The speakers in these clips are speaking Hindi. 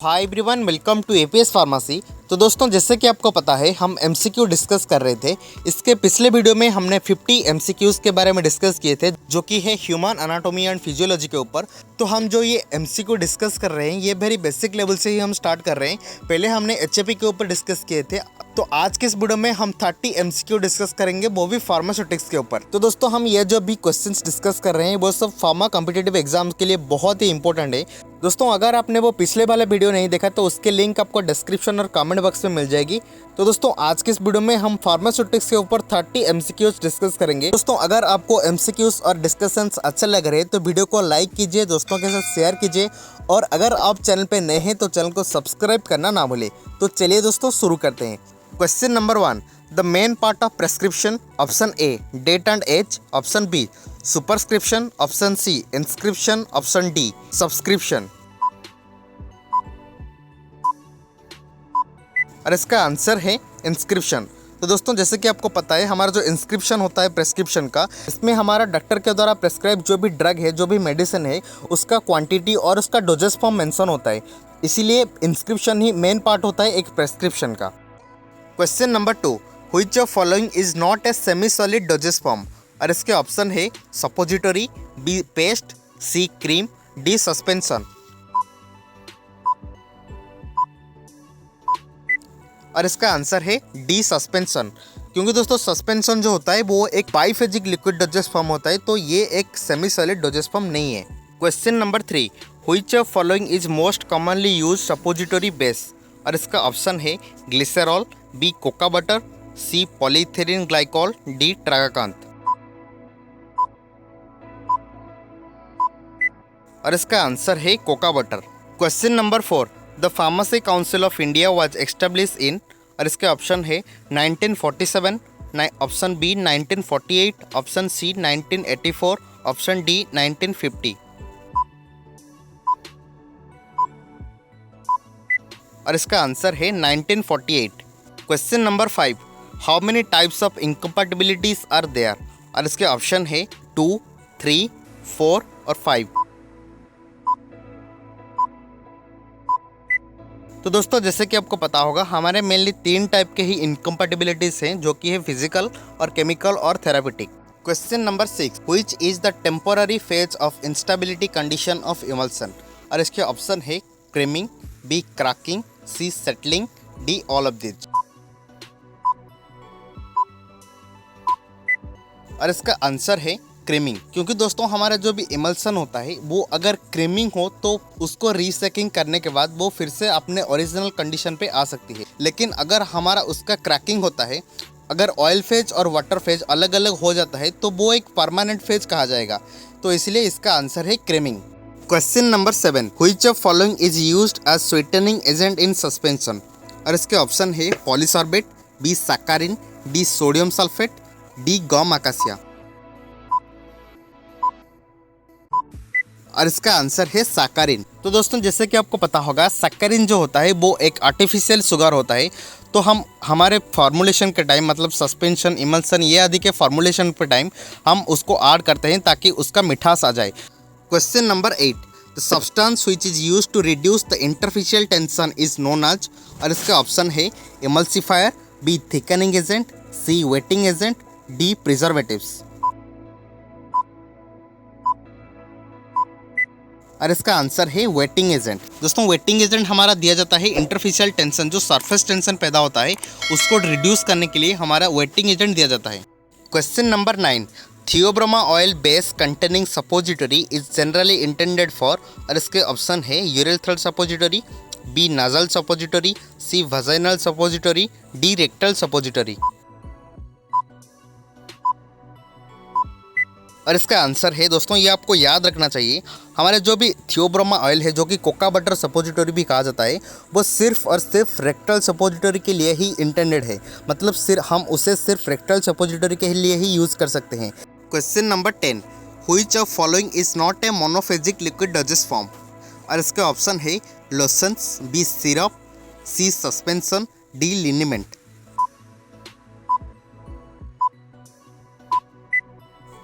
Hi everyone, welcome to APS pharmacy. तो दोस्तों, जैसे कि आपको पता है हम एमसीक्यू डिस्कस कर रहे थे। इसके पिछले वीडियो में हमने 50 एमसीक्यूज़ के बारे में डिस्कस किए थे, जो कि है ह्यूमन एनाटॉमी एंड फिजियोलॉजी के ऊपर। तो हम जो ये एमसीक्यू डिस्कस कर रहे हैं, ये वेरी बेसिक लेवल से ही हम स्टार्ट कर रहे हैं। पहले हमने एचएपी के ऊपर डिस्कस किए थे। तो आज के इस वीडियो में हम 30 एमसीक्यू डिस्कस करेंगे, वो भी फार्मास्यूटिक्स के ऊपर। तो दोस्तों, हम ये जो भी क्वेश्चंस डिस्कस कर रहे हैं वो सब फार्मा कॉम्पिटिटिव एग्जाम्स के लिए बहुत ही इंपॉर्टेंट है। दोस्तों, अगर आपने वो पिछले वाला वीडियो नहीं देखा तो उसके लिंक आपको डिस्क्रिप्शन और कमेंट बॉक्स में मिल जाएगी। तो दोस्तों, आज के इस वीडियो में हम फार्मास्यूटिक्स के ऊपर 30 एमसीक्यूज डिस्कस करेंगे। दोस्तों, अगर आपको एमसीक्यूज और डिस्कशंस अच्छे लग रहे हैं तो वीडियो को लाइक कीजिए, दोस्तों के साथ शेयर कीजिए, और अगर आप चैनल पे नए हैं तो चैनल को सब्सक्राइब करना ना भूलें। तो चलिए दोस्तों, शुरू करते हैं। Question number 1, the main part of prescription. Option A date and age, option B superscription, option C inscription, option D subscription. और इसका आंसर है इंस्क्रिप्शन। तो दोस्तों, जैसे कि आपको पता है, हमारा जो इंस्क्रिप्शन होता है प्रेस्क्रिप्शन का, इसमें हमारा डॉक्टर के द्वारा प्रेस्क्राइब जो भी ड्रग है, जो भी मेडिसिन है, उसका क्वांटिटी और उसका डोजेस फॉर्म मेंशन होता है। इसीलिए इंस्क्रिप्शन ही मेन पार्ट होता है एक प्रेस्क्रिप्शन का। Question number 2, which of following is not a semi solid doses form. और इसके ऑप्शन है सपोजिटरी, बी पेस्ट, सी क्रीम, डी सस्पेंशन। और इसका आंसर है डी सस्पेंशन, क्योंकि दोस्तों सस्पेंशन जो होता है वो एक बाइफेजिक लिक्विड डोजेस फॉर्म होता है, तो ये एक सेमी सॉलिड डोजेस फॉर्म नहीं है। Question number 3, which of following is most commonly use suppository base. और इसका ऑप्शन है glycerol, B cocoa butter, C polyethylene glycol, D tragacanth. और इसका आंसर है cocoa butter. Question number 4, the pharmacy council of India was establish in. और इसके ऑप्शन है 1947, option B 1948, option C 1984, option D 1950। और इसका आंसर है 1948। Question number 5, how many types of incompatibilities are there. और इसके ऑप्शन है 2, 3, 4 और 5। तो दोस्तों, जैसे कि आपको पता होगा, हमारे मेनली 3 टाइप के ही इनकम्पैटिबिलिटीज हैं, जो कि है फिजिकल और केमिकल और therapeutic. Question number 6, which is the temporary phase of instability condition of emulsion. और इसके ऑप्शन है creaming, B cracking, C settling, D all of this. और इसका आंसर है क्रीमिंग, क्योंकि दोस्तों हमारा जो भी इमल्सन होता है वो अगर क्रीमिंग हो तो उसको रीसेकिंग करने के बाद वो फिर से अपने ओरिजिनल कंडीशन पे आ सकती है। लेकिन अगर हमारा उसका क्रैकिंग होता है, अगर ऑयल फेज और वाटर फेज अलग अलग हो जाता है, तो वो एक परमानेंट फेज कहा जाएगा। तो इसलिए इसका आंसर है creaming. Question number 7, which of following is used as sweetening agent in suspension. और इसके ऑप्शन है polysorbate, B saccharin, D sodium sulphate, D gum acacia. और इसका आंसर है सैक्चारिन। तो दोस्तों, जैसे कि आपको पता होगा, सैक्चारिन जो होता है वो एक आर्टिफिशियल शुगर होता है। तो हम हमारे फार्मूलेशन के टाइम, मतलब सस्पेंशन, इमल्सन ये आदि के फार्मूलेशन के टाइम हम उसको ऐड करते हैं ताकि उसका मिठास आ जाए। Question number 8, the substance which is used to reduce the interfacial tension is known as. और इसके ऑप्शन है emulsifier, B thickening agent, C wetting agent, D preservatives. और इसका आंसर है वेटिंग एजेंट। दोस्तों, वेटिंग एजेंट हमारा दिया जाता है इंटरफेशियल टेंशन, जो सरफेस टेंशन पैदा होता है उसको रिड्यूस करने के लिए हमारा वेटिंग एजेंट दिया जाता है। Question number 9, theobroma oil base containing suppository is generally intended for. और इसके ऑप्शन है urethral suppository, B nasal suppository, C vaginal suppository, D rectal suppository. और इसका आंसर है, दोस्तों ये आपको याद रखना चाहिए, हमारे जो भी थियोब्रोमा ऑयल है, जो कि कोका बटर सपोजिटरी भी कहा जाता है, वो सिर्फ और सिर्फ रेक्टल सपोजिटरी के लिए ही इंटेंडेड है। मतलब हम उसे सिर्फ रेक्टल सपोजिटरी के लिए ही यूज़ कर सकते हैं। Question number 10, which of following is not a monophasic liquid dosage form. और इसके ऑप्शन है लोशंस, बी सिरप, सी सस्पेंशन, डी लिनिमेंट।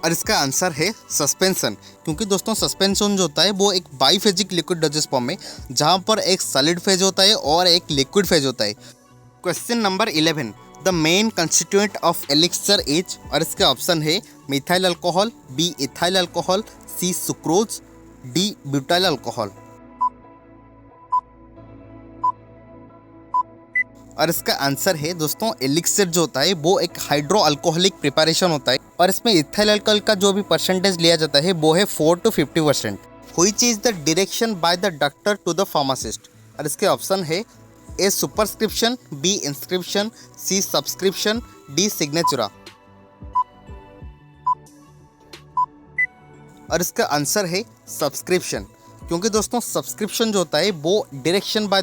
और इसका आंसर है सस्पेंशन, क्योंकि दोस्तों सस्पेंशन जो होता है वो एक बाईफेजिक लिक्विड डोजेस फॉर्म में, जहाँ पर एक सॉलिड फेज होता है और एक लिक्विड फेज होता है। Question number 11, the main constituent of elixir is, और इसके ऑप्शन है methyl alcohol, B ethyl alcohol, C sucrose, D butyl alcohol. और इसका आंसर है दोस्तों एलिक्सर जो होता है वो एक हाइड्रो अल्कोहलिक प्रिपरेशन होता है, और इसमें इथाइल अल्कोहल का जो भी परसेंटेज लिया जाता है वो है 4 to 50%। Which is the direction by the doctor to the pharmacist, और इसके ऑप्शन है A superscription, B inscription, C subscription, D signatura. और इसका आंसर है सब्सक्रिप्शन, क्योंकि दोस्तों सब्सक्रिप्शन जो होता है वो direction by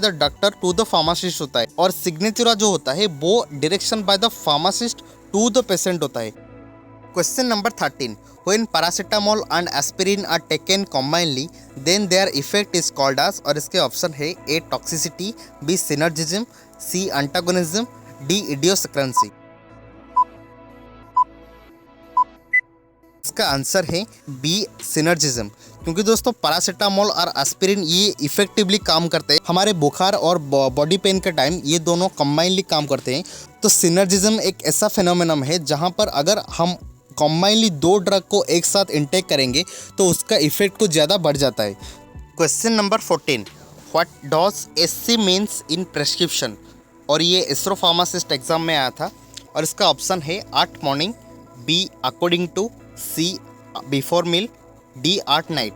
the doctor to the pharmacist होता है, और सिग्नेचुरा जो होता है वो direction by the pharmacist to the patient होता है। Question number 13, when paracetamol and aspirin are taken combinely then their effect is called as, और इसके ऑप्शन है A toxicity, B synergism, C antagonism, D idiosyncrasy. इसका आंसर है बी सिनर्जिज्म, क्योंकि दोस्तों पैरासीटामोल और एस्पिरिन ये इफेक्टिवली काम करते हैं हमारे बुखार और बॉडी पेन के टाइम, ये दोनों कंबाइनली काम करते हैं। तो सिनर्जिज्म एक ऐसा फिनोमेनन है जहाँ पर अगर हम कंबाइनली 2 ड्रग को एक साथ इनटेक करेंगे तो उसका इफेक्ट कुछ ज़्यादा बढ़ जाता है। Question number 14, what does SC means in prescription, और ये इसरो फार्मासिस्ट एग्जाम में आया था, और इसका ऑप्शन है 8 morning, B according to, C before meal, D 8 night.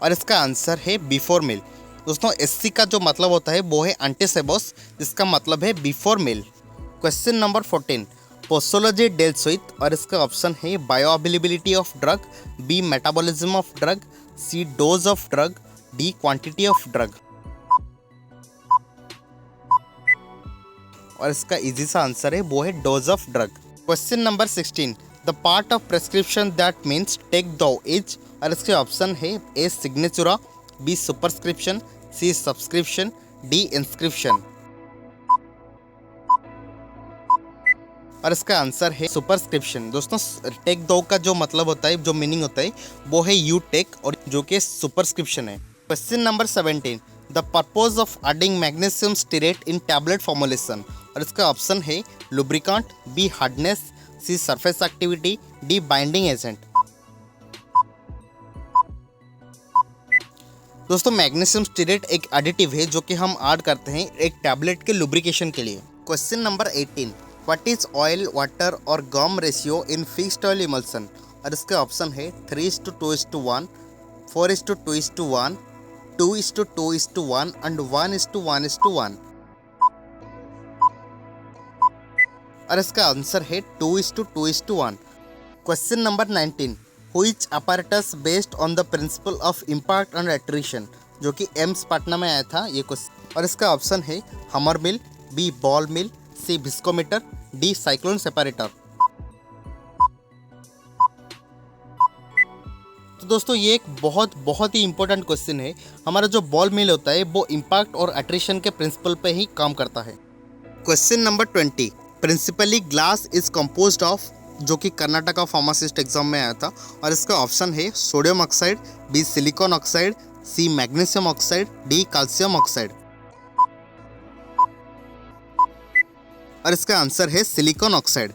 और इसका आंसर है बिफोर मील। दोस्तों एससी का जो मतलब होता है वो है एंटीसेबोस, जिसका मतलब है before meal. Question number 14, posology deals with, और इसका ऑप्शन है bio availability of drug, B metabolism of drug, C dose of drug, D quantity of drug. और इसका इजी सा आंसर है वो है dose of drug. Question number 16, the part of prescription that means take thou is, और इसके ऑप्शन है A signatura, B superscription, C subscription, D inscription. और इसका आंसर है सुपरस्क्रिप्शन। दोस्तों टेक दो का जो मतलब होता है, जो मीनिंग होता है वो है यू टेक, और जो कि सुपरस्क्रिप्शन है। Question number 17, the purpose of adding magnesium stearate in tablet formulation, और इसका ऑप्शन है lubricant, B hardness, C surface activity, D binding agent. दोस्तों मैग्नीशियम स्टीरेट एक एडिटिव है जो कि हम ऐड करते हैं एक टैबलेट के लुब्रिकेशन के लिए। Question number 18, what is oil water और gum ratio in fixed oil emulsion, और इसके ऑप्शन है 3:2:1, 4:2:1, 2:2:1 एंड 1:1:1। और इसका आंसर है 2:2:1। Question number 19, which apparatus based on the principle of impact and attrition, जो कि एम्स पटना में आया था ये क्वेश्चन, और इसका ऑप्शन है हमर मिल, बी बॉल मिल, सी विस्कोमीटर, डी साइक्लोन सेपरेटर। तो दोस्तों ये एक बहुत ही इंपॉर्टेंट क्वेश्चन है। हमारा जो बॉल मिल होता है वो इम्पैक्ट और एट्रिशन के प्रिंसिपल पे ही काम करता है। Question number 20, principally glass is composed of, जो कि कर्नाटका फार्मासिस्ट एग्जाम में आया था, और इसका ऑप्शन है sodium oxide, B silicon oxide, C magnesium oxide, D calcium oxide. और इसका आंसर है silicon oxide.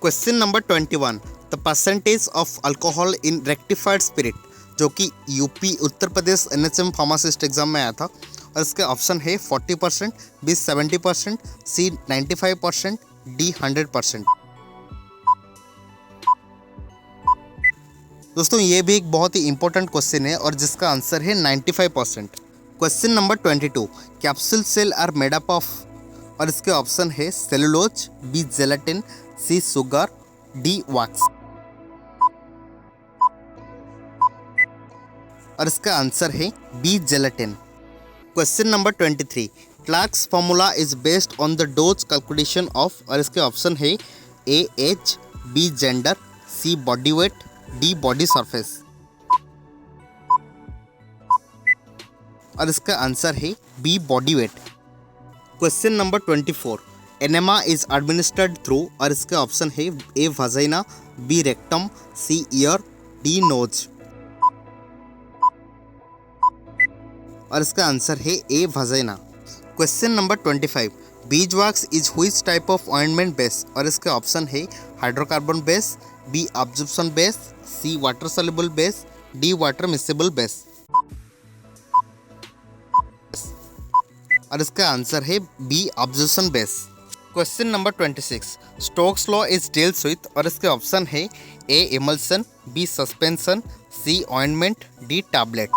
Question number 21, the percentage of alcohol in rectified spirit, जो कि UP Uttar Pradesh NHM pharmacist exam में आया था, और इसके ऑप्शन है 40%, बी 70%, सी 95%, डी 100%। दोस्तों ये भी एक बहुत ही इंपॉर्टेंट क्वेश्चन है और जिसका आंसर है 95%। Question number 22, capsule shell are made up of, और इसके ऑप्शन है cellulose, B gelatin, C sugar, D wax. और इसका आंसर है B gelatin. Question number 23, Clark's formula is based on the dose calculation of, और इसके ऑप्शन है A age, B gender, C body weight, D body surface. और इसका आंसर है B body weight. Question number 24, enema is administered through, और इसके ऑप्शन है A vagina, B rectum, C ear, D nose. और इसका आंसर है A vagina. Question number 25, beeswax is which type of ointment base, और इसके ऑप्शन है hydrocarbon base, B absorption base, C water soluble base, D water miscible base. और इसका आंसर है B absorption base. Question number 26, Stokes law is deals with, और इसके ऑप्शन है A emulsion, B suspension, C ointment, D tablet.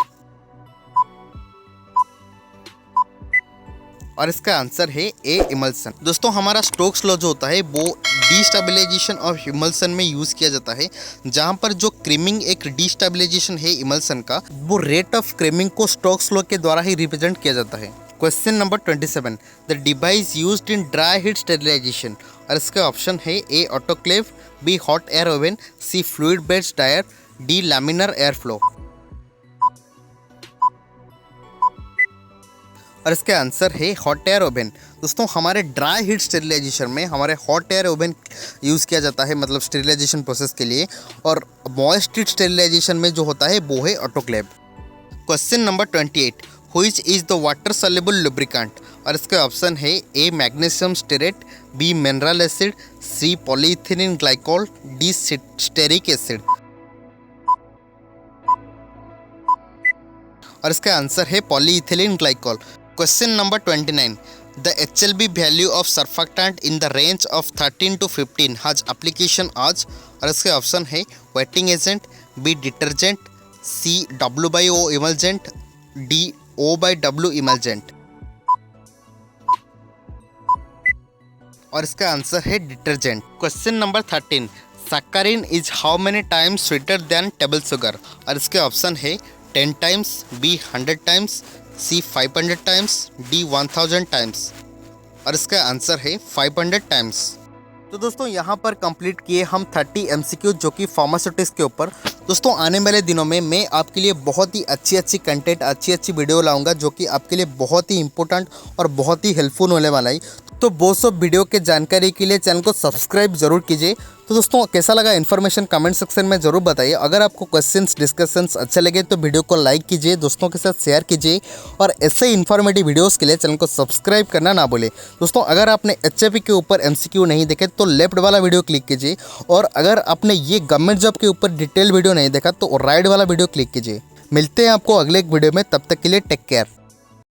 और इसका आंसर है ए इमल्सन। दोस्तों हमारा स्टोक्स लॉ जो होता है वो डिस्टेबलाइजेशन ऑफ इमल्सन में यूज़ किया जाता है, जहां पर जो क्रीमिंग एक डिस्टेबलाइजेशन है इमल्सन का, वो रेट ऑफ क्रीमिंग को स्टोक्स लॉ के द्वारा ही रिप्रेजेंट किया जाता है। Question number 27, the device used in dry heat sterilization, और इसका ऑप्शन है A autoclave, B hot air oven, C fluid based dryer, D laminar air flow. और इसका आंसर है हॉट एयर ओवन। दोस्तों हमारे ड्राई हीट स्टेरिलाइजेशन में हमारे हॉट एयर ओवन यूज़ किया जाता है, मतलब स्टेरिलाइजेशन प्रोसेस के लिए, और मॉइस्ट हीट स्टेरिलाइजेशन में जो होता है वो है autoclave. Question number 28, which is the water soluble lubricant, और इसके ऑप्शन है A magnesium stearate, B mineral acid, C polyethylene glycol, D stearic acid. और इसका आंसर है polyethylene glycol. Question number 29, the HLB value of surfactant in the range of 13 to 15 has application as, और इसके ऑप्शन है wetting agent, B detergent, C W/O emulgent, D O/W emulgent. और इसका आंसर है detergent. Question number 13, saccharin is how many times sweeter than table sugar, और इसके ऑप्शन है 10 times, B 100 times, C 500 times, D 1000 times. और इसका आंसर है 500 टाइम्स। तो दोस्तों यहाँ पर कंप्लीट किए हम 30 MCQ जो कि फार्मास्यूटिक्स के ऊपर। दोस्तों आने वाले दिनों में मैं आपके लिए बहुत ही अच्छी कंटेंट, अच्छी वीडियो लाऊंगा जो कि आपके लिए बहुत ही इंपॉर्टेंट और बहुत ही हेल्पफुल होने वाला है। तो वो सब वीडियो के जानकारी के लिए चैनल को सब्सक्राइब जरूर कीजिए। तो दोस्तों कैसा लगा इन्फॉर्मेशन कमेंट सेक्शन में ज़रूर बताइए। अगर आपको क्वेश्चंस डिस्कशंस अच्छे लगे तो वीडियो को लाइक कीजिए, दोस्तों के साथ शेयर कीजिए, और ऐसे इन्फॉर्मेटिव वीडियोस के लिए चैनल को सब्सक्राइब करना ना भूलें। दोस्तों अगर आपने HFE के ऊपर MCQ नहीं देखे तो लेफ्ट वाला वीडियो क्लिक कीजिए, और अगर आपने ये गवर्नमेंट जॉब के ऊपर डिटेल वीडियो नहीं देखा तो राइट वाला वीडियो क्लिक कीजिए। मिलते हैं आपको अगले एक वीडियो में, तब तक के लिए टेक केयर।